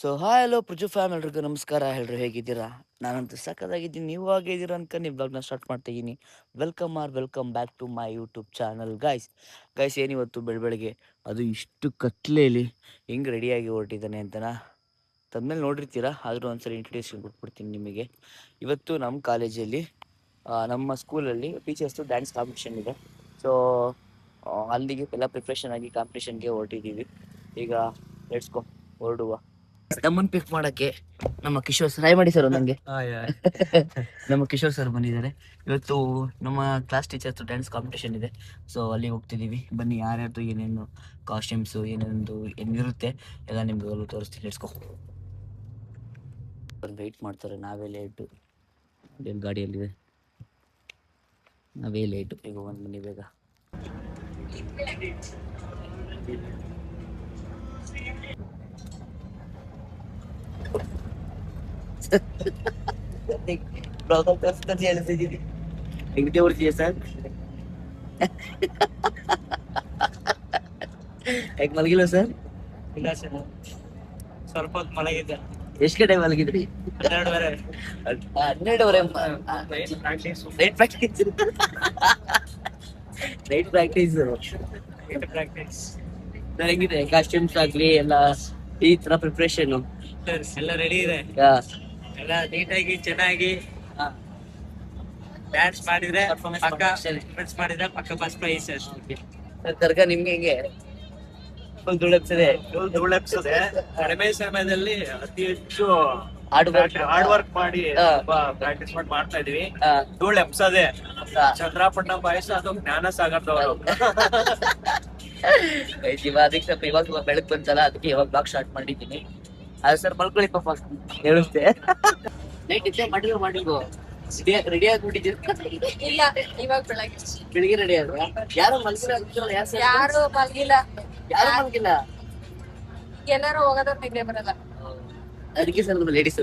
So hi hello ಪೃಜು fam ಎಲ್ರಿಗೂ ನಮಸ್ಕಾರ. ಎಲ್ಲರೂ ಹೇಗಿದ್ದೀರಾ? ನಾನಂತೂ ಸಖತ್ತಾಗಿದ್ದೀನಿ. ನೀವು ಆಗಿದ್ದೀರಾ ಅನ್ಕೊಂಡು ಈ ಬ್ಲಾಗ್ನ ಸ್ಟಾರ್ಟ್ ಮಾಡ್ತಾಯಿದ್ದೀನಿ. Welcome back to my YouTube channel guys ಏನಿವತ್ತು ಬೆಳಗ್ಗೆ ಅದು ಇಷ್ಟು ಕತ್ಲೆಯಲ್ಲಿ ಹೆಂಗೆ ರೆಡಿಯಾಗಿ ಹೊರಟಿದ್ದಾನೆ ಅಂತನಾ ತದ್ಮೇಲೆ ನೋಡಿರ್ತೀರಾ. ಆದರೂ ಒಂದ್ಸರಿ ಇಂಟ್ರೊಡ್ಯೂಷನ್ ಕೊಟ್ಬಿಡ್ತೀನಿ ನಿಮಗೆ. ಇವತ್ತು ನಮ್ಮ ಕಾಲೇಜಲ್ಲಿ ನಮ್ಮ ಸ್ಕೂಲಲ್ಲಿ ಟೀಚರ್ಸ್ದು ಡ್ಯಾನ್ಸ್ ಕಾಂಪಿಟೇಷನ್ ಇದೆ. ಸೊ ಅಲ್ಲಿಗೆ ಎಲ್ಲ ಪ್ರಿಪ್ರೇಷನ್ ಆಗಿ ಕಾಂಪಿಟೇಷನ್ಗೆ ಹೊರಟಿದ್ದೀವಿ. ಈಗ ಲೆಟ್ಸ್ ಗೋ, ಹೊರಡುವ. ನಮ್ಮನ್ನು ಪಿಕ್ ಮಾಡಕ್ಕೆ ನಮ್ಮ ಕಿಶೋರ್ ಸರ್, ಹಾಯ್ ಮಾಡಿ ಸರ್ ನನಗೆ. ನಮ್ಮ ಕಿಶೋರ್ ಸರ್ ಬಂದಿದ್ದಾರೆ. ಇವತ್ತು ನಮ್ಮ ಕ್ಲಾಸ್ ಟೀಚರ್ಸ್ ಡ್ಯಾನ್ಸ್ ಕಾಂಪಿಟೇಷನ್ ಇದೆ. ಸೊ ಅಲ್ಲಿ ಹೋಗ್ತಿದ್ದೀವಿ. ಬನ್ನಿ, ಯಾರ್ಯಾರ್ದು ಏನೇನು ಕಾಸ್ಟ್ಯೂಮ್ಸು ಏನಿರುತ್ತೆ ಎಲ್ಲ ನಿಮ್ಗೆ ತೋರಿಸ್ತೀನಿ. Let's go. ವೆಯ್ಟ್ ಮಾಡ್ತಾರೆ, ನಾವೇ ಲೇಟು. ಗಾಡಿಯಲ್ಲಿದೆ, ನಾವೇ ಲೇಟು. ಈಗ ಒಂದು ಬನ್ನಿ ಬೇಗ. ಸರ್ ಯಾಕೆ ಮಲಗಿಲ್ಲ ಸರ್? ಇಲ್ಲ ಸರ್, ಸ್ವಲ್ಪ ಹೊತ್ತು ಮಲಗಿದ್ದೆ. ಎಷ್ಟು ಗಂಟೆ ಮಲಗಿದ್ರಿ? 12:30. 12:30. ನೈಟ್ ಪ್ರಾಕ್ಟೀಸ್ ಹೆಂಗಿದೆ? ಕಾಸ್ಟ್ಯೂಮ್ಸ್ ಆಗ್ಲಿ ಎಲ್ಲ ಈ ತರ ಪ್ರಿಪ್ರೇಷನ್ ಎಲ್ಲ ರೆಡಿ ಇದೆ. ಎಲ್ಲ ನೀಟಾಗಿ ಚೆನ್ನಾಗಿ ಡ್ಯಾನ್ಸ್ ಮಾಡಿದ್ರೆ ಪಕ್ಕ ಫಸ್ಟ್ ಪ್ರೈಸ್. ಕರ್ಗ ನಿಮ್ಗೆ ಹೆಂಗೆ ಧೂಳೆಪ್ಸದೆ ಕಡಿಮೆ ಸಮಯದಲ್ಲಿ ಅತಿ ಹೆಚ್ಚು ಹಾರ್ಡ್ ವರ್ಕ್ ಮಾಡಿ ಪ್ರಾಕ್ಟೀಸ್ ಮಾಡ್ತಾ ಇದೀವಿ. ಧೂಳ್ ಎಪ್ಸದೆ ಚಂದ್ರಾಪಟ್ಟಣ ಪಾಯಸ, ಅದು ಜ್ಞಾನ ಸಾಗರದವರು. ಅದಕ್ಕೆ ಸ್ವಲ್ಪ ಇವಾಗ ಬೆಳಕ್ ಬಂತಲ್ಲ, ಅದಕ್ಕೆ ಇವಾಗ ಬ್ಲಾಗ್ ಸ್ಟಾರ್ಟ್ ಮಾಡಿದ್ದೀನಿ. ಅದು ಸರ್ ಮಲ್ಕೊಳ್ಳಿ ಪಾಪ ಹೇಳುತ್ತೆ. ನೈಟ್ ಇದ್ದೆ ಮಾಡಿಲ್ವೋ ರೆಡಿ ಆಗ್ಬಿಟ್ಟಿದ್ದೀರಿ? ಇಲ್ಲ, ಇವಾಗ ಬೆಳಿಗ್ಗೆ ರೆಡಿ ಆಗ ಯಾರು ಮಲ್ಗಿಲ್ಲ? ಯಾರು ಮಲ್ಗಿಲ್ಲ. ಯಾರು ಮಲ್ಗಿಲ್ಲ? ಎಲ್ಲರೂ ಹೋಗೋದ್ರ ನಿದ್ದೆ ಬರಲ್ಲ. ಅದಕ್ಕೆ ಸರ್ ನಮ್ಮ ಲೇಡೀಸ್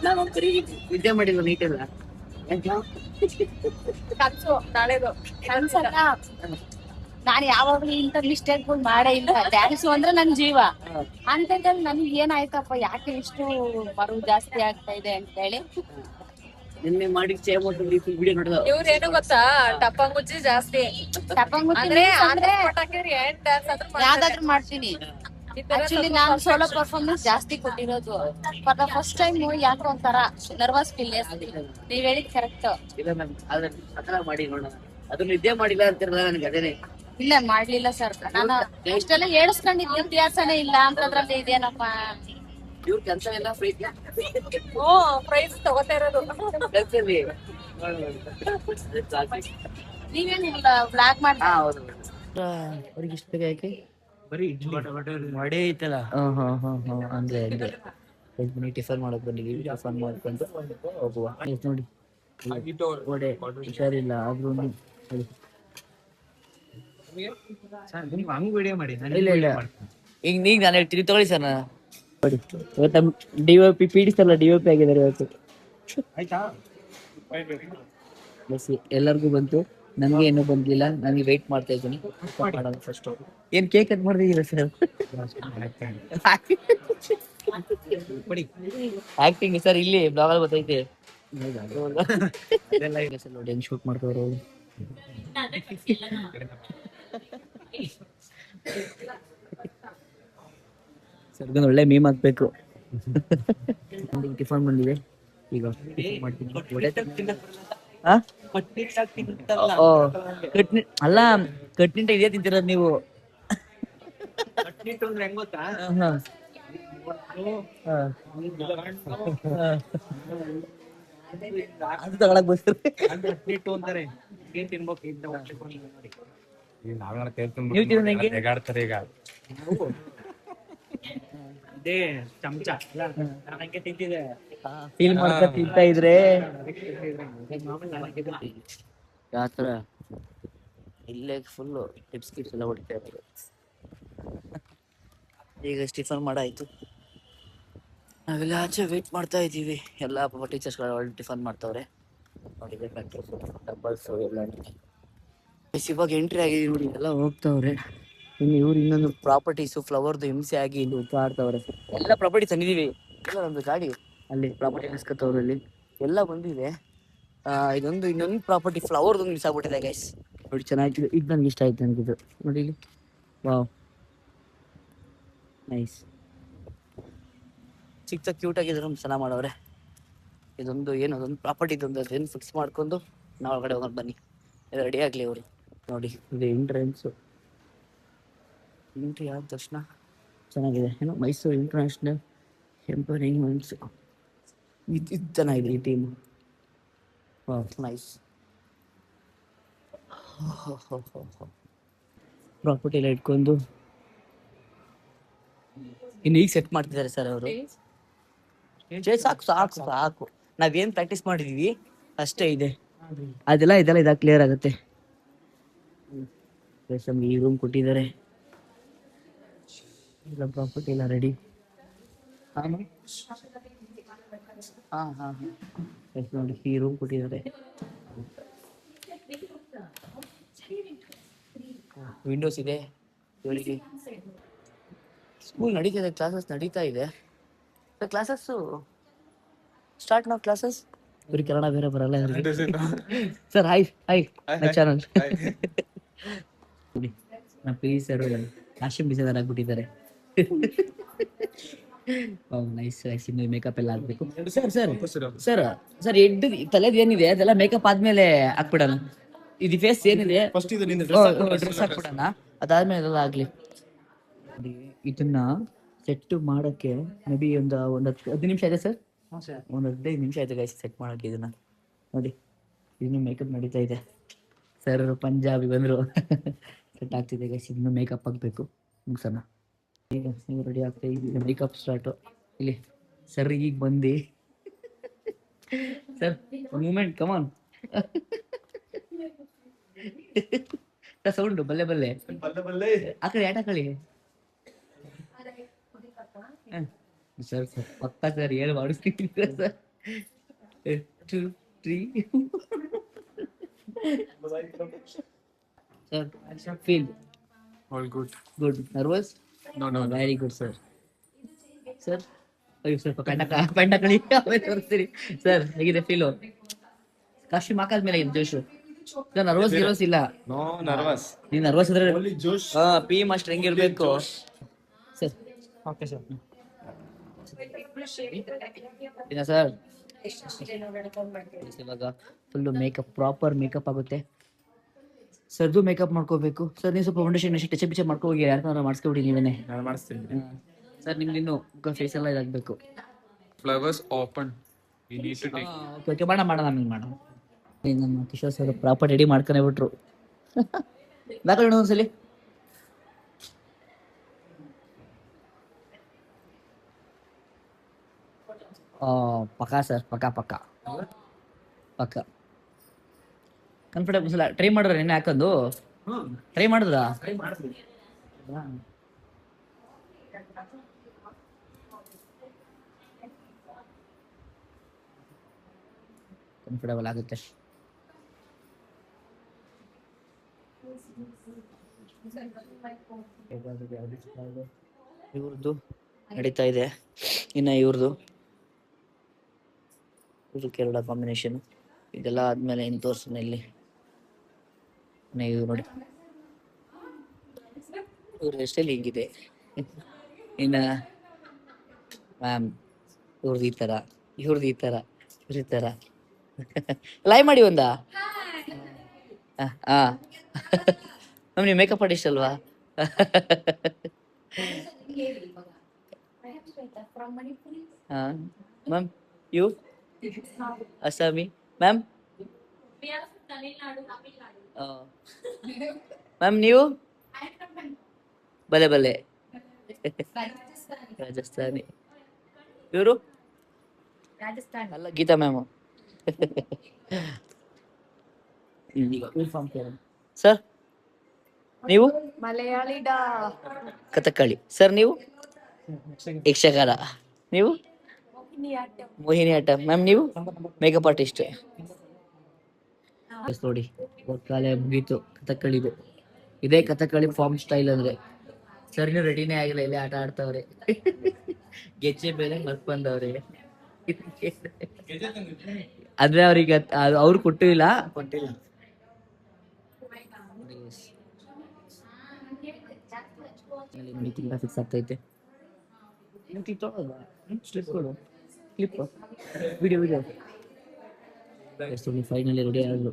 ನಾನು ಒಂದ್ಸರಿ ವಿದ್ಯೆ ಮಾಡಿಲ್ವ ನೈಟ್ ಎಲ್ಲ? ಕನ್ಸು ನಾಳೆದು ಕನ್ಸಲ್ಲ. ನಾನು ಯಾವಾಗ್ಲೂ ಇಂಥ ಮಿಸ್ಟೇಕ್ಗಳು ಮಾಡೇ ಇಲ್ಲ. ಡ್ಯಾನ್ಸ್ ಅಂದ್ರೆ ನನ್ ಜೀವ. ಅಂತದ್ರಲ್ಲಿ ನನ್ಗೆ ಏನಾಯ್ತಪ್ಪ, ಯಾಕೆ ಇಷ್ಟು ಬರು ಜಾಸ್ತಿ ಆಗ್ತಾ ಇದೆ ಅಂತ ಹೇಳಿ ನಿನ್ನೆ ಮಾಡಿ ವಿಡಿಯೋ ನೋಡಿದ. ಇವ್ರೇನು ಗೊತ್ತಾ, ಟಪ್ಪಂಗುಚ್ಚಿ ಜಾಸ್ತಿ. ಟಪ್ಪಂಗುಚ್ಚಿ ಅಂದ್ರೆ ಯಾವ್ದಾದ್ರು ಮಾಡ್ತೀನಿ. ಆಕ್ಚುಲಿ ನಾನು ಸೋಲೋ ಪರ್ಫಾರ್ಮೆನ್ಸ್ ಜಾಸ್ತಿ ಕೊಟ್ಟಿರೋದು. ಫಾರ್ ದ ಫಸ್ಟ್ ಟೈಮ್ ಯಾಕೆ ಒಂಥರ ನರ್ವಸ್ ಫೀಲ್. ನೀವ್ ಹೇಳಿದ್ ಕರೆಕ್ಟ್. ಇಲ್ಲ ಮ್ಯಾಮ್, ಆದ್ರೆ ಮಾಡಿ ನೋಡೋಣ. ಅದು ನಿದ್ದೆ ಮಾಡಿಲ್ಲ ಅಂತಿರಲ್ಲ ನನಗೆ. ಅದೇನೆ ಇಲ್ಲ ಮಾಡ್ಲಿಲ್ಲ ಸರ್. ನಾನು ಇಷ್ಟೆಲ್ಲ ಹೇಳಿಸ್ಕೊಂಡಿದ್ದ ಇತಿಹಾಸನೇ ಇಲ್ಲ ಅಂತದ್ರಲ್ಲಿ ಇದೇನಪ್ಪ. ಇವ್ರ ಕೆಲಸ ಎಲ್ಲ ಫ್ರೀ. ಪ್ರೈಸ್ ತಗೋತಾ ಇರೋದು. ನೀವೇನು ಬ್ಲಾಗ್ ಮಾಡಿ? ಹೌದು. ಅವ್ರಿಗೆ ಇಷ್ಟ ಬೇಗ ಯಾಕೆ ವಡೆ ಐತಲ್ಲ? ಅಂದ್ರೆ ಟಿಫನ್ ಮಾಡಕ್ ಬಂದಿದ್ದೀವಿ. ಟಿಫನ್ ಮಾಡ್ಕೊಂಡು ಹೋಗುವ. ನೋಡಿ ವಡೆ ಹುಷಾರಿಲ್ಲ ಆದ್ರೂ ಇಲ್ಲ. ಈಗ ನಾನು ಹೇಳ್ತೀನಿ, ತಗೊಳ್ಳಿ ಸರ್. ನಾನು ಇವತ್ತು ಡಿಒಪಿ ಪೀಡಿಸಲ್ಲ, ಡಿಒಪಿ ಆಗಿದ್ದಾರೆ ಇವತ್ತು. ಬಸ್ ಎಲ್ಲರಿಗೂ ಬಂತು, ನನಗೆ ಏನೂ ಬಂದಿಲ್ಲ. ನನಗೆ ವೆಯ್ಟ್ ಮಾಡ್ತಾ ಇದ್ದೀನಿ. ಫಸ್ಟ್ ಏನ್ ಕೇಕ್ ಕಟ್ ಮಾಡ್ತಿದ್ದೀರಾ ಸರ್? ಆಕ್ಟಿಂಗ್ ಸರ್, ಇಲ್ಲಿ ಬ್ಲಾಗ್ ಅಲ್ಲಿ ಗೊತ್ತೈತೆ ನೋಡಿ ಹೆಂಗ್ ಶೂಟ್ ಮಾಡ್ತಾವ್ರು. ಸರ್ಗನ್ ಒಳ್ಳೆ ಮೀಮ್ ಹಾಕ್ಬೇಕು. ಟಿಫನ್ ಬಂದಿದೆ, ಈಗ ಅಲ್ಲ ಕಟ್ನಿಟ್ಟ ಇದೇ ತಿಂತಿರೋದು ನೀವು. ಅದು ತಗೊಳಕ್ ಬರ್ತಾರೆ. ಫೀಲ್ ಮಾಡ್ತಾ ತಿಂತಾ ಇದ್ರೆ ಯಾತರ ಇಲ್ಲೇ ಫುಲ್ ಟಿಪ್ಸ್ ಎಲ್ಲ ಹೊಡಿತಾ ಇದ್ದಾರೆ. ಈಗ ಟಿಫನ್ ಮಾಡಾಯ್ತು, ನಾವೆಲ್ಲ ಆಚೆ ವೇಟ್ ಮಾಡ್ತಾ ಇದ್ದೀವಿ. ಎಲ್ಲ ಪಾಪ ಟೀಚರ್ಸ್ಗಳು ಒಳ್ಳೆ ಟಿಫನ್ ಮಾಡ್ತಾವ್ರೆ. ನೋಡಿದ್ರೆ ಡಬ್ಬಲ್ಸು ಎಲ್ಲ ಇವಾಗ ಎಂಟ್ರಿ ಆಗಿದೆ ನೋಡಿ, ಎಲ್ಲ ಹೋಗ್ತಾವ್ರೆ. ಇನ್ನು ಇವ್ರು ಇನ್ನೊಂದು ಪ್ರಾಪರ್ಟೀಸು ಫ್ಲವರ್ದು ಹಿಂಸೆ ಆಗಿ ಇಲ್ಲಿ ಆಡ್ತವ್ರೆ. ಎಲ್ಲ ಪ್ರಾಪರ್ಟಿ ತಂದಿದ್ದೀವಿ, ಎಲ್ಲ ನಮ್ದು ಗಾಡಿ ಅಲ್ಲಿ ಪ್ರಾಪರ್ಟಿ ನಿಲ್ಸ್ಕೊತವ್ರಲ್ಲಿ ಎಲ್ಲ ಬಂದಿದೆ. ಇದೊಂದು ಇನ್ನೊಂದು ಪ್ರಾಪರ್ಟಿ ಫ್ಲವರ್ದೊಂದು ಮಿಸ್ ಆಗ್ಬಿಟ್ಟಿದೆ ಗೈಸ್. ನೋಡಿ ಚೆನ್ನಾಗಿದೆ, ಇದು ನನಗೆ ಇಷ್ಟ ಆಯ್ತು ನನಗಿದು ನೋಡಿ ಇಲ್ಲಿ. ವಾವ್ ನೈಸ್, ಚಿಕ್ಕ ಕ್ಯೂಟ್ ಆಗಿದ್ರು ಚೆನ್ನಾಗಿ ಮಾಡವ್ರೆ. ಇದೊಂದು ಏನು ಅದೊಂದು ಪ್ರಾಪರ್ಟಿ ಇದೊಂದು ಅದೇನು ಫಿಕ್ಸ್ ಮಾಡ್ಕೊಂಡು ನಾವು ಒಳಗಡೆ ಹೋಗೋಣ ಬನ್ನಿ, ರೆಡಿ ಆಗಲಿ ಅವರು. ನೋಡಿ ಇದು ಎಂಟ್ರೆನ್ಸು, ಎಂಟ್ರಿ ಆದ ತಕ್ಷಣ ಚೆನ್ನಾಗಿದೆ. ಏನು ಮೈಸೂರು ಇಂಟರ್ನ್ಯಾಷನಲ್ ಎಂಪವರಿಂಗ್ಮೆಂಟ್ಸ್, ಇದು ಚೆನ್ನಾಗಿದೆ ಈ ಟೀಮು. ನೈಸ್. ಪ್ರಾಪರ್ಟಿ ಎಲ್ಲ ಇಟ್ಕೊಂಡು ಇನ್ನು ಈಗ ಸೆಟ್ ಮಾಡ್ತಿದ್ದಾರೆ ಸರ್ ಅವರು. ಸಾಕು ಸಾಕು ಸಾಕು, ನಾವೇನು ಪ್ರಾಕ್ಟೀಸ್ ಮಾಡಿದೀವಿ ಅಷ್ಟೇ ಇದೆ, ಅದೆಲ್ಲ ಇದಾಗ ಕ್ಲಿಯರ್ ಆಗುತ್ತೆ. ಈ ರೂಮ್ ಕೊಟ್ಟಿದ್ದಾರೆ, ಎಲ್ಲ ಪ್ರಾಪರ್ಟಿ ಎಲ್ಲ ರೆಡಿ. ಹಾಂ ನೋಡಿ ಈ ರೂಮ್ ಕೊಟ್ಟಿದ್ದಾರೆ, ವಿಂಡೋಸ್ ಇದೆ ಇವರಿಗೆ. ಸ್ಕೂಲ್ ನಡೀತಿದೆ, ಕ್ಲಾಸಸ್ ನಡೀತಾ ಇದೆ. ಕ್ಲಾಸಸ್ಸು ಸ್ಟಾರ್ಟ್ ನಾವು ಕ್ಲಾಸಸ್. ಇವ್ರಿಗೆ ಕನ್ನಡ ಬೇರೆ ಬರಲ್ಲ ಸರ್. ಹಾಯ್ ಹಾಯ್ ಚಾನಲ್ ನೋಡಿ, ನಮ್ಮ ಪ್ಲೀಸ್ ಸರ್ ಕಾಸ್ಟ್ಯೂಮ್ ಡಿಸೈನರ್ ಆಗಿಬಿಟ್ಟಿದ್ದಾರೆ. ನೈಸ್. ಮೇಕಪ್ ಎಲ್ಲ ಆಗ್ಬೇಕು ಸರ್. ಸರ್ ಎಡ್ ತಲೆದು ಏನಿದೆ ಅದೆಲ್ಲ ಮೇಕಪ್ ಆದ್ಮೇಲೆ ಹಾಕ್ಬಿಡೋಣ. ಇದು ಫೇಸ್ ಏನಿದೆ ಡ್ರೆಸ್ ಹಾಕ್ಬಿಡೋಣ, ಅದಾದ್ಮೇಲೆ ಎಲ್ಲ ಆಗ್ಲಿ. ಇದನ್ನ ಸೆಟ್ ಮಾಡಕ್ಕೆ ಮೇ ಬಿ ಒಂದು 10 ನಿಮಿಷ ಇದೆ ಸರ್. ಒಂದು 15 ನಿಮಿಷ ಆಯ್ತು ಗೈಸ್ ಸೆಟ್ ಮಾಡಕ್ಕೆ. ಇದನ್ನ ನೋಡಿ, ಇನ್ನು ಮೇಕಪ್ ನಡೀತಾ ಇದೆ. ಸರ್ ಪಂಜಾಬಿ ಬಂದ್ರು ಸೆಟ್ ಆಗ್ತಿದೆ ಗೈಸ್. ಇನ್ನು ಮೇಕಪ್ ಆಗಬೇಕು, ಮುಗಿಸೋಣ. ಈಗ ನೀವು ರೆಡಿ ಆಗ್ತಾ ಈಗ ಮೇಕಪ್ ಸ್ಟಾರ್ಟು. ಇಲ್ಲಿ ಸರ್ ಈಗ ಬಂದು ಸರ್ ಒಂದು ಮೂಮೆಂಟ್ ಕಮಾನ್ ಸೌಂಡು ಬಲ್ಲೆ ಬಲ್ಲೆ ಆ ಕಡೆ ಆಟ ಕಳಿ ಸರ್. ಪಕ್ಕ ಸರ್ ಹೇಳಿ ಮಾಡಿಸ್ತೀನಿ sir. 2 3 sir feel All good. Good. Nervous? No. Very good sir. Sir ಅಯ್ಯೋ ಸ್ವಲ್ಪ ಪೆಂಡ ಕಳಿ ಆಮೇಲೆ ತೋರಿಸ್ತೀರಿ ಸರ್. ಹೇಗಿದೆ ಫೀಲು? ಕಾಸ್ಟ್ಯೂಮ್ ಹಾಕಾದ್ಮೇಲೆ ಇದು ಜೋಶು ಸರ್. ನರ್ವಸ್ ಇಲ್ಲ? No nervous. ನೀವು ನರ್ವಸ್ ಇದ್ರೆ Only Josh. ಪಿ ಮಾಸ್ಟರ್ ಹೆಂಗಿರ್ಬೇಕು ಸರ್? Okay sir. ಇಲ್ಲ ಸರ್, ಇವಾಗ ಫುಲ್ಲು ಮೇಕಪ್, ಪ್ರಾಪರ್ ಮೇಕಪ್ ಆಗುತ್ತೆ. ಸರ್ದು ಮೇಕಪ್ ಮಾಡ್ಕೋಬೇಕು ಸರ್. ನೀವು ಸ್ವಲ್ಪ ಫೌಂಡೇಶನ್ ಎಷ್ಟು ಟಚ್ ಮಾಡ್ಕೋಗಿ ಯಾರು ಮಾಡಿಸ್ಕೊಬಿಡಿ ನೀವೇನೆ. ನಾನು ಮಾಡಿಸ್ತೀನಿ. ಸರ್ ನಿಮ್ದು ಇನ್ನು ಫೇಸ್ ಎಲ್ಲ ಇದಾಗಬೇಕು. Flowers open. You need to take. Okay ಮಾಡೋಣ ನಮಗೆ ಮಾಡೋಣ. ನಮ್ಮ ಕಿಶೋರ್ ಸರ್ ಪ್ರಾಪರ್ ರೆಡಿ ಮಾಡ್ಕೊಂಡೇ ಬಿಟ್ರು. ದಾಖಲೆ ಒಂದ್ಸಲಿ ಪಕ್ಕ ಸರ್, ಪಕ್ಕ ಕಂಫರ್ಟೇಬಲ್ ಸಲ ಟ್ರೈ ಮಾಡಿದ್ರೆ ನೆನ್ನೆ ಹಾಕೊಂಡು ಟ್ರೈ ಮಾಡಿದ್ರಾ? ಕಂಫರ್ಟೇಬಲ್ ಆಗುತ್ತೆ. ಇವ್ರದ್ದು ನಡೀತಾ ಇದೆ, ಇನ್ನು ಇವ್ರದ್ದು ಕೇರಳ ಕಾಂಬಿನೇಷನ್. ಇದೆಲ್ಲ ಆದ್ಮೇಲೆ ಏನು ತೋರ್ಸೋಣ ಇಲ್ಲಿ. ಇವ್ರು ನೋಡಿ, ಇವ್ರ ಎಷ್ಟೆಲ್ಲಿ ಹಿಂಗಿದೆ. ಇನ್ನು ಮ್ಯಾಮ್ ಇವ್ರದ್ದು ಈ ಥರ, ಇವ್ರದ್ದು ಈ ಥರ, ಇವ್ರ ಈ ಥರ ಲೈವ್ ಮಾಡಿ ಒಂದಾ. ಹಾಂ ಮ್ಯಾಮ್ ನೀವು ಮೇಕಪ್ ಆರ್ಟಿಸ್ಟ್ ಅಲ್ವಾ? ಹಾಂ ma'am you Assami ma'am. Ma'am ನೀವು ಬಲೆ ರಾಜಸ್ಥಾನಿ. ಇವರು ಅಲ್ಲ ಗೀತಾ ಮ್ಯಾಮು. ಸರ್ ನೀವು ಮಲಯಾಳಿ ಕಥಕ್ಕಳಿ. ಸರ್ ನೀವು ಯಕ್ಷಗಾನ. ನೀವು ಮೋಹಿನಿ ಆಟ. ಮ್ಯಾಮ್ ನೀವು ಮೇಕಪ್ ಆರ್ಟಿಸ್ಟ್. ನೋಡಿ ಕಾಲೇ ಮುಗೀತು ಕಥಕ್ಕಳಿದು. ಇದೇ ಕಥಕ್ಕಳಿ ಫಾರ್ಮ್ ಸ್ಟೈಲ್ ಅಂದ್ರೆ. ಸರ್ ಇನ್ನೂ ರೆಡಿನೇ ಆಗಿಲ್ಲ, ಇಲ್ಲಿ ಆಟ ಆಡ್ತಾವ್ರೆ. ಗೆಜ್ಜೆ ಬೇರೆ ಮರ್ತ್ ಬಂದವ್ರೆ. ಅಂದ್ರೆ ಅವ್ರಿಗೆ ಅವ್ರು ಕೊಟ್ಟಿಲ್ಲ. ನೋಡಿ ತುಂಬಾ ಫಿಕ್ಸ್ ಆಗ್ತೈತೆ. ವಿಡಿಯೋ ಫೈನಲಿ ರೆಡಿ ಆದ್ರು.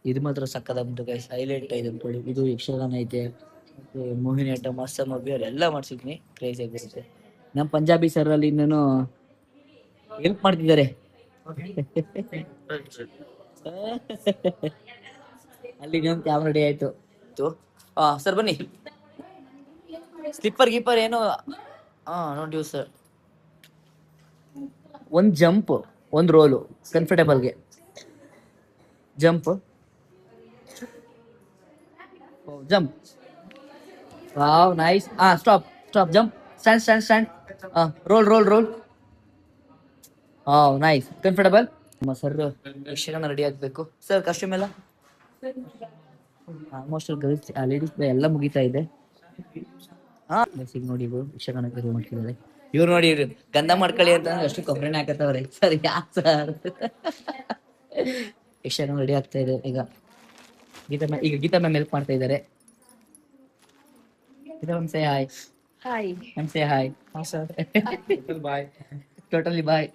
ಇದು ಮಾತ್ರ ಸಕ್ಕದಾಗ್ಬಿಟ್ಟು ಗೈಸ್, ಹೈಲೈಟ್ ಐತೆ ಅಂದ್ಕೊಳ್ಳಿ. ಇದು ಯಕ್ಷಗಾನ ಐತೆ, ಮತ್ತೆ ಮೋಹಿನಿ ಆಟ, ಮಾಸ್ಟರ್ ಮಬ್ಬಿ ಎಲ್ಲ ಮಾಡ್ಸಿದ್ನಿ. ಕ್ರೇಜಿ ಆಗಿರುತ್ತೆ. ನಮ್ಮ ಪಂಜಾಬಿ ಸರ್ ಅಲ್ಲಿ ಇನ್ನೇನು ಹೆಲ್ಪ್ ಮಾಡ್ತಿದ್ದಾರೆ. ಅಲ್ಲಿ ಇನ್ನೊಂದು ಕ್ಯಾಮ್ರಾ ರೆಡಿ ಆಯ್ತು. ಸರ್ ಬನ್ನಿ. ಸ್ಲಿಪ್ಪರ್ ಗೀಪರ್ ಏನು ನೋಡಿ ಸರ್. ಒಂದ್ ಜಂಪ್, ಒಂದ್ ರೋಲು ಕಂಫರ್ಟೇಬಲ್ಗೆ. Jump jump. Wow nice. Stop jump, stand. Roll. Nice, comfortable. ನಮ್ಮ ಸರ್ ಯಕ್ಷಗಾನ ರೆಡಿ ಆಗ್ಬೇಕು. ಸರ್ ಕಾಸ್ಟ್ಯೂಮ್ ಎಲ್ಲ ಆಲ್ಮೋಸ್ಟ್ ಗರ್ಲ್ಸ್ ಲೇಡೀಸ್ ಎಲ್ಲ ಮುಗಿತಾ ಇದೆ. ನೋಡಿ ಇವ್ರು ಯಕ್ಷಗಾನಕ್ಕೆ ರೆಡಿ ಮಾಡ್ತಿದ್ದಾರೆ. ಇವ್ರು ನೋಡಿ, ಇವ್ರು ಗಂಧ ಮಾಡ್ಕೊಳ್ಳಿ ಅಂತ ಅಷ್ಟು ಕೊಬ್ಬರಿನೇ ಹಾಕತ್ತವ್ರೆ. ಸರ್ ಯಾಕೆ ಸರ್? ಯಕ್ಷಗಾನ ರೆಡಿ ಆಗ್ತಾ ಇದೆ ಈಗ. ಗೀತಾ ಮ್ಯಾಮ್ ಹೆಲ್ಪ್ ಮಾಡ್ತಾ ಇದ್ದಾರೆ. Geetha ma'am say hi. Ma'am say hi. Bye. Totally bye.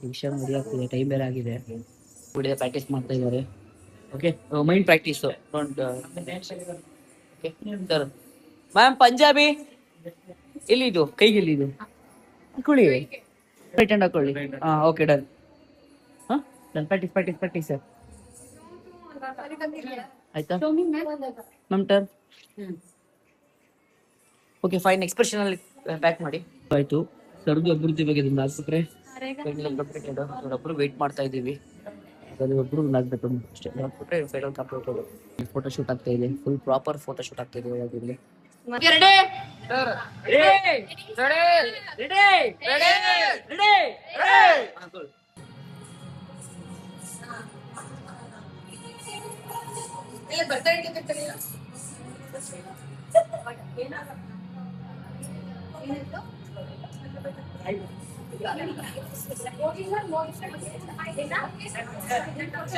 ಶಿಕ್ಷಣ ರೆಡಿ ಆಗ್ತಿದೆ, ಟೈಮ್ ಬೇರೆ ಆಗಿದೆ. ಕುಡಿದ ಪ್ರಾಕ್ಟೀಸ್ ಮಾಡ್ತಾ ಇದ್ದಾರೆ. Okay, mind practice. Sir ma'am Punjabi ಎಲ್ಲಿದು? ಕೈಗೆ ಎಲ್ಲಿದು? ಹಾಕೊಳ್ಳಿ, ರೈಟ್ ಹ್ಯಾಂಡ್ ಹಾಕೊಳ್ಳಿ. Okay done. Practice sir. ಆಯ್ತಾ ma'am? Turn. Okay fine. Expression ಅಲ್ಲಿ ಪ್ಯಾಕ್ ಮಾಡಿ ಆಯ್ತು. ಸರ್ದು ಅಭಿವೃದ್ಧಿ ಬಗ್ಗೆ ನಿಮ್ಗೆ ಹಾಕ್ಬಿಟ್ರೆ ಒಬ್ರು ವೇಟ್ ಮಾಡ್ತಾ ಇದ್ದೀವಿ. ಒಬ್ರು ಆಗ್ಬೇಕು ಅಷ್ಟೇ. ಹಾಕ್ಬಿಟ್ರೆ ಫೈನಲ್ ಕಂಪ್ಲೀಟ್. ಫೋಟೋ ಶೂಟ್ ಆಗ್ತಾ ಇದೆ, ಫುಲ್ ಪ್ರಾಪರ್ ಫೋಟೋ ಶೂಟ್ ಆಗ್ತಾ ಇದೆ ಇವಾಗ ಇಲ್ಲಿ.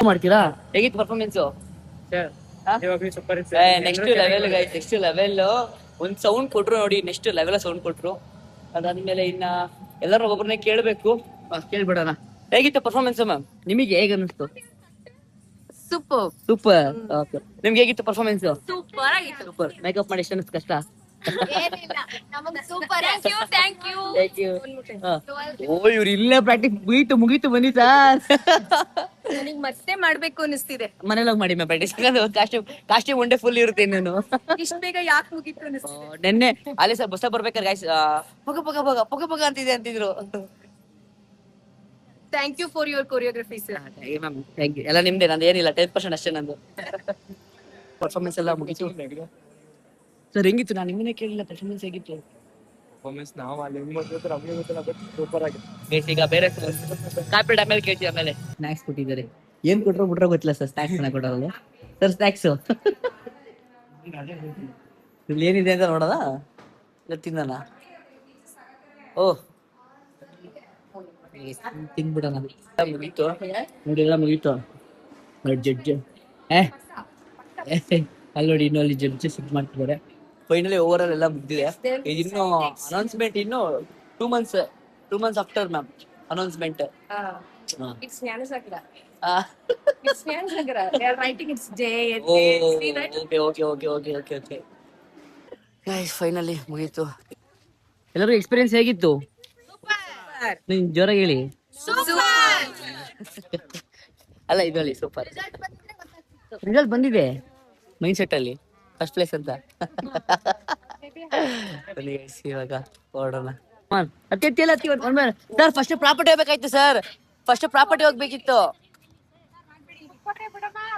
ಮಾಡ್ತೀರಾ? ಹೇಗಿತ್ತು performance? Next level guys, next level. ಒಂದ್ ಸೌಂಡ್ ಕೊಟ್ರು ನೋಡಿ, ನೆಕ್ಸ್ಟ್ ಲೆವೆಲ್ ಸೌಂಡ್ ಕೊಟ್ರು. ಅದಾದ್ಮೇಲೆ ಇನ್ನ ಎಲ್ಲರೂ ಒಬ್ಬೊಬ್ಬರನ್ನೇ ಕೇಳ್ಬೇಕು. ಕೇಳ್ಬಿಡೋಣ. ಹೇಗಿತ್ತು ಪರ್ಫಾರ್ಮೆನ್ಸ್ ಮ್ಯಾಮ್? ನಿಮಗೆ ಹೇಗೆ ಅನಿಸ್ತು? ಸೂಪರ್. ನಿಮ್ಗೆ ಹೇಗಿತ್ತು ಪರ್ಫಾರ್ಮೆನ್ಸ್? ಸೂಪರ್. ಮೇಕಪ್ ಮಾಡಿ ಎಷ್ಟು ಕಷ್ಟ? ಇವ್ರು ಇಲ್ಲೇ ಪ್ರಾಕ್ಟೀಸ್ ಮುಗೀತು ಬನ್ನಿ ಸರ್. ಮತ್ತೆ ಮಾಡ್ಬೇಕು ಅನಿಸ್ತಿದೆ. ಮನೇಲಿ ಮಾಡಿ ma'am practice. Costume one day full ಇರುತ್ತೆ. ನಾನು ಇಷ್ಟ ಬೇಗ ಯಾಕೆ ಮುಗೀತು ಅನಿಸ್ತಿದೆ. ನೆನ್ನೆ ಅಲ್ಲಿ ಸರ್ ಬಸ್ ಬರ್ಬೇಕಾದ್ರೆ ಗಾಯ್ಸ್ ಪೊಗ ಅಂತಿದೆ ಅಂತಿದ್ರು. Thank you for your choreography sir. Thank you. ಎಲ್ಲ ನಿಮ್ದೆ, ನಂದು ಏನಿಲ್ಲ, 10% ಅಷ್ಟೇ ನಂದು. ಪರ್ಫಾರ್ಮೆನ್ಸ್ ಎಲ್ಲ ಮುಗೀತು ಸರ್. ಹೆಂಗಿತ್ತು? ನಾನು ನಿಮ್ಮನ್ನೇ ಕೇಳಿಲ್ಲ, ಪರ್ಫಾರ್ಮೆನ್ಸ್ ಹೇಗಿತ್ತು? Performance now super ಆಗಿದೆ. ಈಗ ಬೇರೆ ಕಾರ್ಪೆಟ್ ಆಮೇಲೆ ಕೇಳ್ತೀವಿ. ಆಮೇಲೆ ಸ್ನಾಕ್ಸ್ ಕೊಟ್ಟಿದ್ದಾರೆ. ಏನ್ ಕೊಟ್ರೋ ಬಿಟ್ರೋ ಗೊತ್ತಿಲ್ಲ ಸರ್. ಸ್ನಾಕ್ಸ್ ಕೊಡೋಲ್ಲ ಸರ್. ಸ್ನಾಕ್ಸ್ ಇಲ್ಲಿ ಏನಿದೆ ಅಂತ ನೋಡೋದ? ಇಲ್ಲ ತಿನ್ನೋಣ? ಓಹ್ ತಿನ್ಬಿಡೋಣ. ಮುಗೀತು ನೋಡಿ, ಎಲ್ಲ ಮುಗೀತು ನೋಡಿ. ಜಡ್ಜ್ ಅಲ್ಲಿ ನೋಡಿ, ಇನ್ನು ಅಲ್ಲಿ ಜಡ್ಜ್ ಸಿಟ್ ಮಾಡ್ತಿದ್ದಾರೆ. ಫೈನಲಿ ಓವರ್ ಆಲ್ ಎಲ್ಲ ಮುಗ್ದಿದೆ. ಇನ್ನು ಅನೌನ್ಸ್ಮೆಂಟ್ ಇನ್ನು 2 months after ma'am announcement. It's Jnanasagar. It's Jnanasagar. They are writing it's J. See that? Okay. Guys finally ಮುಗೀತು. ಎಲ್ಲರೂ ಎಕ್ಸ್ಪೀರಿಯನ್ಸ್ ಹೇಗಿತ್ತು? ನೀನ್ ಜೋರಾಗಿ ಹೇಳಿ. ಅಲ್ಲ ಇದರಲ್ಲಿ ಸೂಪರ್. ರಿಸಲ್ಟ್ ಬಂದಿದೆ ಮೈಂಡ್ ಸೆಟ್ ಅಲ್ಲಿ ಫಸ್ಟ್ ಪ್ಲೇಸ್ ಅಂತ. ಇವಾಗ ಹೊರಡೋಣ. ಸರ್ ಫಸ್ಟ್ ಪ್ರಾಪರ್ಟಿ ಹೋಗ್ಬೇಕಾಯ್ತು ಸರ್. ಫಸ್ಟ್ ಪ್ರಾಪರ್ಟಿ ಹೋಗ್ಬೇಕಿತ್ತು.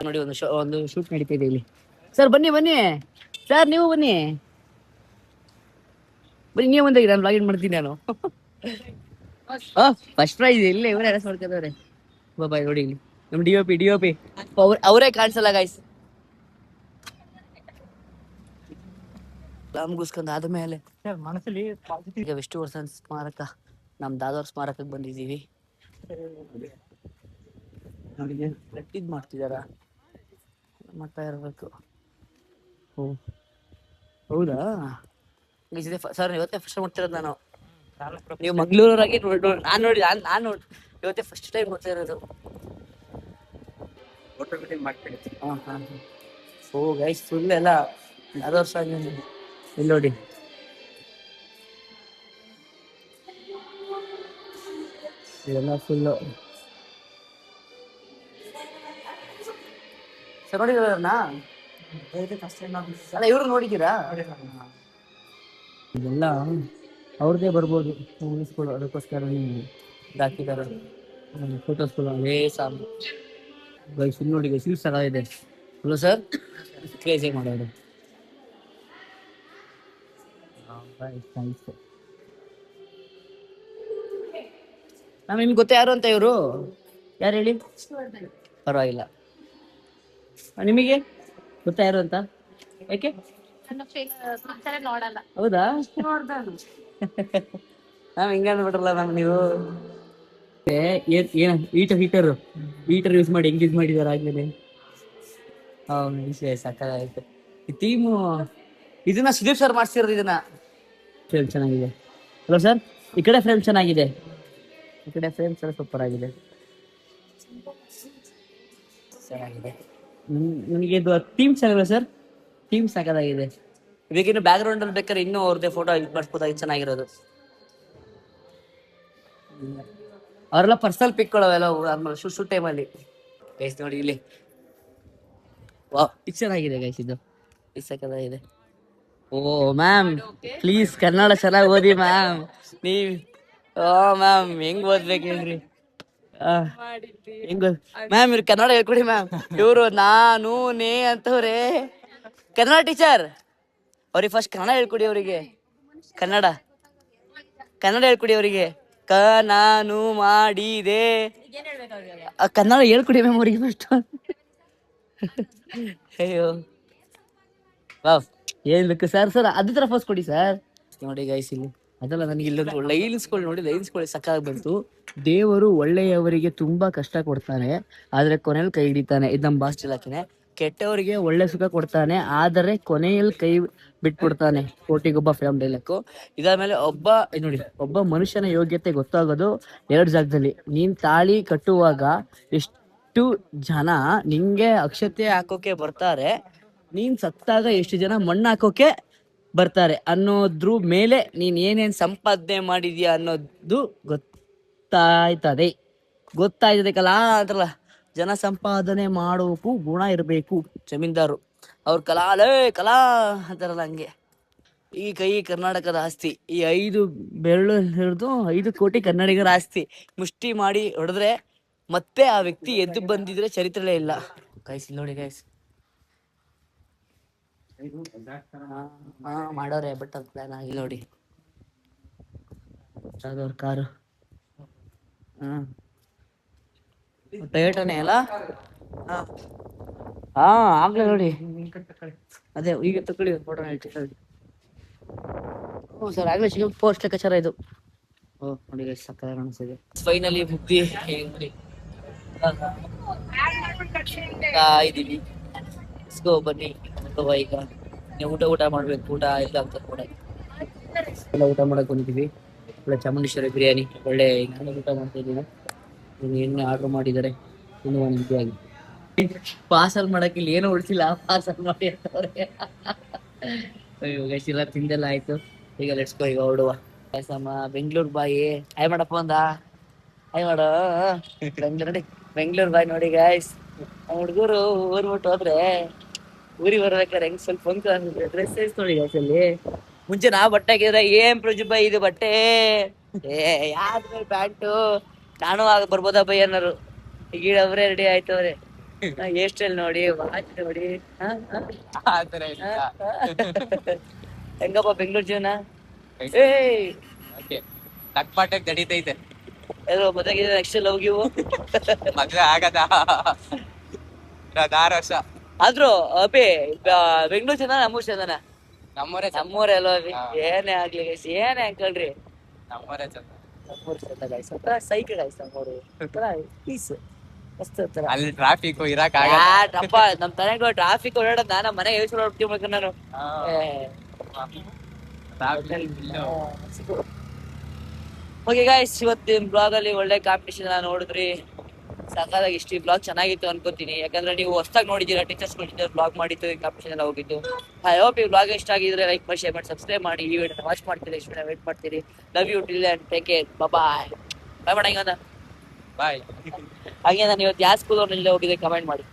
ನೋಡಿ ಒಂದು ಶೂಟ್ ನಡೀತಾ ಇದೆ ಇಲ್ಲಿ. ಸರ್ ಬನ್ನಿ ಬನ್ನಿ ಸರ್, ನೀವು ಬನ್ನಿ ಬನ್ನಿ, ನೀವು ಬಂದಾಗ ನಾನು ಬ್ಲಾಗಿಂಗ್ ಮಾಡ್ತೀನಿ ನಾನು. ಫಸ್ಟ್ ಪ್ರೈಸ್ ಇಲ್ಲೇ ಇವರೇ ಅರೆಸ್ಟ್ ಮಾಡ್ತಿದ್ದಾರೆ. ಬಾಯ್ ನೋಡಿ ಇಲ್ಲಿ ನಮ್ ಡಿ.ಒ.ಪಿ ಅವರೇ ಕಾಣಿಸಲ್ಲ ಗಾಯ್ಸ್. ಮುಗಿಸ್ಕೊಂಡ್ ಆದ್ಮೇಲೆ ಈಗ ವಿಷ್ಣುವರ್ಧನ್ ಸ್ಮಾರಕ, ನಮ್ ದಾದವ್ರ ಸ್ಮಾರಕಕ್ಕೆ ಬಂದಿದ್ದೀವಿ. ನೋಡಿಗೆ ಇದ್ ಮಾಡ್ತಿದಾರ, ಮಾಡ್ತಾ ಇರ್ಬೇಕು. ಓ ಹೌದಾ ಸರ್, ಇವತ್ತೇ ಫಸ್ಟ್ ಮಾಡ್ತಿರೋದು ನಾನು. ನೀವು ಮಂಗ್ಳೂರಾಗಿ ನಾನು ಇವತ್ತೇ ಫಸ್ಟ್ ಟೈಮ್ ನೋಡ್ತಾ ಇರೋದು. ಓ ಗೈಸ್ ಫುಲ್ ಎಲ್ಲ ದಾದವ್ರ ಸಾಂಗ್ ಇಲ್ಲಿ ನೋಡಿ. ಇದೆಲ್ಲ ಫುಲ್ಲು ಸರ್ ನೋಡಿದ್ರಣ್ಣ? ಅಲ್ಲ ಇವ್ರು ನೋಡಿದ್ದೀರಾ? ಇದೆಲ್ಲ ಅವ್ರದ್ದೇ ಬರ್ಬೋದು ಮೂವೀಸ್ಗಳು, ಅದಕ್ಕೋಸ್ಕರ ಹಾಕಿದ್ದಾರೆ ಫೋಟೋಸ್ಗಳು. ಅದೇ ಸಾಂಗ್ ಗೈಸ್ ಇಲ್ಲಿ ನೋಡಿ, ಗೈಸ್ ಸಲ ಇದೆ. ಹಲೋ ಸರ್, ಕ್ರೇಜಿ ಮಾಡೋರು. ನಿಮ್ಗೆ ಗೊತ್ತಾ ಯಾರು ಅಂತ ಇವರು? ಯಾರು ಹೇಳಿ? ಪರವಾಗಿಲ್ಲ. ನಿಮಗೆ ಗೊತ್ತಾ ಯಾರು ಅಂತ? ಯಾಕೆ? ಹೌದಾ? ಹಿಂಗ ಅಂದ್ಬಿಟ್ರಲ್ಲ ಮ್ಯಾಮ್ ನೀವು. ಹೀಟರ್ ಯೂಸ್ ಮಾಡಿ ಹೆಂಗ್ ಯೂಸ್ ಮಾಡಿದಾರ ಆಗ್ಲೇನೆ. ಸಾಕಾಯ್ತು. ಈ ಥೀಮು ಇದನ್ನ ಸುದೀಪ್ ಸರ್ ಮಾಡ್ಸಿರೋದು. ಇದನ್ನ ಫ್ರೇಮ್ ಚೆನ್ನಾಗಿದೆ. ಹಲೋ ಸರ್, ಈ ಕಡೆ ಫ್ರೇಮ್ ಚೆನ್ನಾಗಿದೆ, ಈ ಕಡೆ ಫ್ರೇಮ್ ಸೂಪರ್ ಆಗಿದೆ. ಚೆನ್ನಾಗಿದೆ. ನನಗೆ ಇದು ಥೀಮ್ ಚೆನ್ನಾಗಿದೆ ಸರ್, ಥೀಮ್ ಸಾಕಾಗಿದೆ. ಇದಕ್ಕಿನ್ನು ಬ್ಯಾಕ್ ಗ್ರೌಂಡ್ ಅಲ್ಲಿ ಬೇಕಾದ್ರೆ ಇನ್ನೂ ಅವ್ರದ್ದೇ ಫೋಟೋ ಇದು ಮಾಡಿಸ್ಬೋದಾಗಿ ಚೆನ್ನಾಗಿರೋದು. ಅವರೆಲ್ಲ ಪರ್ಸನಲ್ ಪಿಕ್ಗಳು ಅವೆಲ್ಲ ಶೂಟ್ ಟೈಮಲ್ಲಿ. ಗೈಸ್ ನೋಡಿ ಇಲ್ಲಿ, ವಾ ಇದು ಚೆನ್ನಾಗಿದೆ ಗೈಸ್, ಇದು ಸಾಕಾಗಿದೆ. ಓ ಮ್ಯಾಮ್ ಪ್ಲೀಸ್ ಕನ್ನಡ ಚೆನ್ನಾಗಿ ಓದಿ ಮ್ಯಾಮ್. ನೀವ್ ಮ್ಯಾಮ್ ಹೆಂಗ್ ಓದ್ಬೇಕು ಹೇಳ್ರಿ? ಹೆಂಗ್ ಮ್ಯಾಮ್ ಇವ್ರು ಕನ್ನಡ ಹೇಳ್ಕೊಡಿ ಮ್ಯಾಮ್. ಇವರು ನಾನು ನೇ ಅಂತವ್ರೆ ಕನ್ನಡ ಟೀಚರ್. ಅವ್ರಿಗೆ ಫಸ್ಟ್ ಕನ್ನಡ ಹೇಳ್ಕೊಡಿ, ಅವರಿಗೆ ಕನ್ನಡ ಹೇಳ್ಕೊಡಿ ಅವರಿಗೆ. ನಾನು ಮಾಡಿದೆ ಕನ್ನಡ ಹೇಳ್ಕೊಡಿ ಮ್ಯಾಮ್ ಅವ್ರಿಗೆ ಫಸ್ಟ್. ಅಯ್ಯೋ ವಾವ್ ಏನ್ ಬೇಕು ಸರ್? ಅದೇ ತರ ಫಸ್ಟ್ ಕೊಡಿ ಸರ್. ನೋಡಿ ಗೈಸ್ ಇಲ್ಲಿ ಅದಲ್ಲ, ನನಗೆ ಇಲ್ಲೊಂದು ಲೈನ್ಸ್ಗಳು ನೋಡಿ, ಲೈನ್ಸ್ಗಳು ಸಕ್ಕಾಗಿ ಬಂತು. ದೇವರು ಒಳ್ಳೆಯವರಿಗೆ ತುಂಬಾ ಕಷ್ಟ ಕೊಡ್ತಾನೆ, ಆದ್ರೆ ಕೊನೆಯಲ್ಲಿ ಕೈ ಹಿಡಿತಾನೆ. ಇದು ನಮ್ಮ ಭಾಷೆ ಇಲಾಖೆನೆ. ಕೆಟ್ಟವರಿಗೆ ಒಳ್ಳೆ ಸುಖ ಕೊಡ್ತಾನೆ, ಆದರೆ ಕೊನೆಯಲ್ಲಿ ಕೈ ಬಿಟ್ಬಿಡ್ತಾನೆ. Kotigobba fame dialogue. ಇದಾದ್ಮೇಲೆ ಒಬ್ಬ ಮನುಷ್ಯನ ಯೋಗ್ಯತೆ ಗೊತ್ತಾಗೋದು 2 ಜಾಗದಲ್ಲಿ. ನೀನ್ ತಾಳಿ ಕಟ್ಟುವಾಗ ಎಷ್ಟು ಜನ ನಿಂಗೆ ಅಕ್ಷತೆ ಹಾಕೋಕೆ ಬರ್ತಾರೆ, ನೀನ್ ಸತ್ತಾಗ ಎಷ್ಟು ಜನ ಮಣ್ಣು ಹಾಕೋಕೆ ಬರ್ತಾರೆ ಅನ್ನೋದ್ರ ಮೇಲೆ ನೀನ್ ಏನೇನ್ ಸಂಪಾದನೆ ಮಾಡಿದ್ಯಾ ಅನ್ನೋದು ಗೊತ್ತಾಯ್ತದೆ ಕಲಾ ಅಂತಾರಲ್ಲ, ಜನ ಸಂಪಾದನೆ ಮಾಡೋಕು ಗುಣ ಇರಬೇಕು. ಜಮೀನ್ದಾರು ಅವ್ರ ಕಲಾ ಅಂತಾರಲ್ಲ ಹಂಗೆ. ಈ ಕೈ ಕರ್ನಾಟಕದ ಆಸ್ತಿ, ಈ 5 ಬೆರಳು ಹಿಡಿದು 5 ಕೋಟಿ ಕನ್ನಡಿಗರ ಆಸ್ತಿ. ಮುಷ್ಟಿ ಮಾಡಿ ಹೊಡೆದ್ರೆ ಮತ್ತೆ ಆ ವ್ಯಕ್ತಿ ಎದ್ದು ಬಂದಿದ್ರೆ ಚರಿತ್ರೆಲೇ ಇಲ್ಲ. ಗೈಸ್ ನೋಡಿ ಗೈಸ್, ಮಾಡೋರೆ ಬಟ್ ಅದು ಪ್ಲಾನ್ ಆಗಿ ನೋಡಿ. ಅವ್ರ ಕಾರು ಟೊಯೋಟಾನೇ ಅಲ್ಲ? ಆಗ್ಲೇ ನೋಡಿ, ಅದೇ ಈಗ ತಕೊಳ್ಳಿ ಫೋಟೋ ಹೇಳ್ತೀವಿ. ಹ್ಞೂ ಸರ್, ಆಗ್ಲೇ ಸಿಗೋ ಪೋಸ್ಟ್ ಲೆಕ್ಕಾಚಾರ ಇದು. ಓ ನೋಡಿ ಗೈಸ್ ಸಕ್ಕತ್ತಾಗಿ ಕಾಣಿಸ್ತಿದೆ. ಫೈನಲಿ ಮುಗ್ದಿ ಇದೀವಿ. ಬನ್ನಿ ಈಗ ಊಟ ಮಾಡ್ಬೇಕು. ಊಟ ಇಲ್ಲ ಆಗ್ತದೆ ಕೂಡ ಎಲ್ಲ ಊಟ ಮಾಡಕ್ ಬಂದಿದ್ದೀವಿ. ಒಳ್ಳೆ ಚಾಮುಂಡೇಶ್ವರಿ ಬಿರಿಯಾನಿ, ಒಳ್ಳೆ ಊಟ ಮಾಡ್ತಾ ಇದ್ದೀವಿ. ಎಣ್ಣೆ ಆರ್ಡರ್ ಮಾಡಿದ್ದಾರೆ. ಇನ್ನೂ ಒಂದು ರೀತಿಯಾಗಿ ಪಾರ್ಸಲ್ ಮಾಡಕ್ಕೆ ಇಲ್ಲಿ ಏನೋ ಉಳಿಸಿಲ್ಲ, ಪಾರ್ಸಲ್ ಮಾಡಿ ಅಂತವ್ರೆ. ಅಯ್ಯೋ ಗೈಸ್ ಎಲ್ಲ ತಿಂದೆಲ್ಲ ಆಯ್ತು. ಈಗ ಲೆಟ್ಸ್ ಗೋ, ಈಗ ಹೊರಡುವ. ಬೆಂಗಳೂರು ಬಾಯಿ ಆಯ್ ಮಾಡಪ್ಪ ಒಂದ ಆಯ್ ಮಾಡೋ. ಬೆಂಗಳೂರು ಬಾಯ್ ನೋಡಿ ಗೈಸ್. ಹುಡುಗರು ಊರ್ಬಿಟ್ಟು ಹೋದ್ರೆ ಊರಿಗೆ ಬರ್ಬೇಕಾದ್ರೆ ಹೆಂಗ್ ಸ್ವಲ್ಪ ಡ್ರೆಸ್ ಸೈಜ್ ನೋಡಿ ಗೈಸ್. ಅಲ್ಲಿ ಮುಂಚೆ ನಾವು ಬಟ್ಟೆ ಹಾಕಿದ್ರೆ ಏನ್ ಪ್ರಜುಬಾಯಿ ಇದು ಬಟ್ಟೆ, ಯಾವ್ದು ಪ್ಯಾಂಟು ನಾನು ಆಗ ಬರ್ಬೋದಾ ಬೈ ಅನ್ನೋರು. ಈಗ ಅವರೇ ರೆಡಿ ಆಯ್ತವ್ರೆ. ಎಷ್ಟಲ್ಲಿ ನೋಡಿ ವಾಚ್ ನೋಡಿ. ಆತರ ಹೆಂಗಪ್ಪ ಬೆಂಗಳೂರು ಜೀವನ? ಏ ತಕ್ಪಾಟಕ್ ನಡೀತೈತೆ. ಎಲ್ಲೋ ಮದುವೆ ನೆಕ್ಸ್ಟ್ ಲವ್ ಗಿವ್. ಮದ್ವೆ ಆಗದ 6 ವರ್ಷ. ಆದ್ರೂ ಅಬಿ ಬೆಂಗಳೂರು ಜನ ನಮ್ಮೂರ್ ಜನ ನಮ್ಮೂರೇ ನಮ್ಮೂರೇ ಅಲ್ವಾ ಅಭಿ? ಏನೇ ಆಗ್ಲಿ ಗೈಸ್, ಏನೇ ಅನ್ಕೊಳ್ರಿ, ನಮ್ಮೂರೇ ಚಂದ. ನಮ್ಮೂರ್ ಚಂದ ಗೈಸ್. ಒಂಥರ ಸೈಕ್ ಗೈಸ್ ನಮ್ಮೂರು, ಒಂಥರ ಪೀಸ್ ಮಸ್ತ್ ಒಂಥರ. ಅಲ್ಲಿ ಟ್ರಾಫಿಕ್ ಇರಕ್ ಆಗಲ್ಲ. ಟ್ರಪ್ಪ ನಮ್ ತನಕ ಟ್ರಾಫಿಕ್ ಓಡಾಡೋದ್ ನಾನು ಮನೆ ಯೋಚನೆ ಮಾಡ್ತೀವಿ ನಾನು. ಓಕೆ ಗೈಸ್, ಇವತ್ತಿನ ಬ್ಲಾಗ್ ಅಲ್ಲಿ ಒಳ್ಳೆ ಕಾಂಪಿಟೇಷನ್ ನೋಡಿದ್ರಿ. ಸಕಾಲಾಗಿ ಇಷ್ಟು ಬ್ಲಾಗ್ ಚೆನ್ನಾಗಿತ್ತು ಅನ್ಕೋತೀನಿ. ಯಾಕಂದ್ರೆ ನೀವು ಹೊಸದಾಗಿ ನೋಡಿದ್ದೀರಾ, ಟೀಚರ್ಸ್ ಕೊಟ್ಟಿದ್ದಾರೆ ಬ್ಲಾಗ್ ಮಾಡಿದ್ದು, ಈ ಕಾಂಪಿಟೇಷನ್ ಎಲ್ಲ ಹೋಗಿದ್ದು. ಐ ಹೋಪ್ ಈ ಬ್ಲಾಗ್ ಇಷ್ಟ ಆಗಿದ್ರೆ ಲೈಕ್ ಮಾಡಿ, ಶೇರ್ ಮಾಡಿ, ಸಬ್ಸ್ಕ್ರೈಬ್ ಮಾಡಿ. ಈ ವಿಡಿಯೋ ವಾಚ್ ಮಾಡ್ತೀರಿ, ಎಷ್ಟು ವೇಟ್ ಮಾಡ್ತೀರಿ. Love you till and take care, bye bye. ಮಾಡ ಹಿಂಗಂದ ಬಾಯ್. ಹಾಗೆ ನಾನು ಇವತ್ತು ಯಾವ ಸ್ಕೂಲ್ ಅವ್ರನ್ನ ಹೋಗಿದ್ದೆ ಕಮೆಂಟ್ ಮಾಡಿ.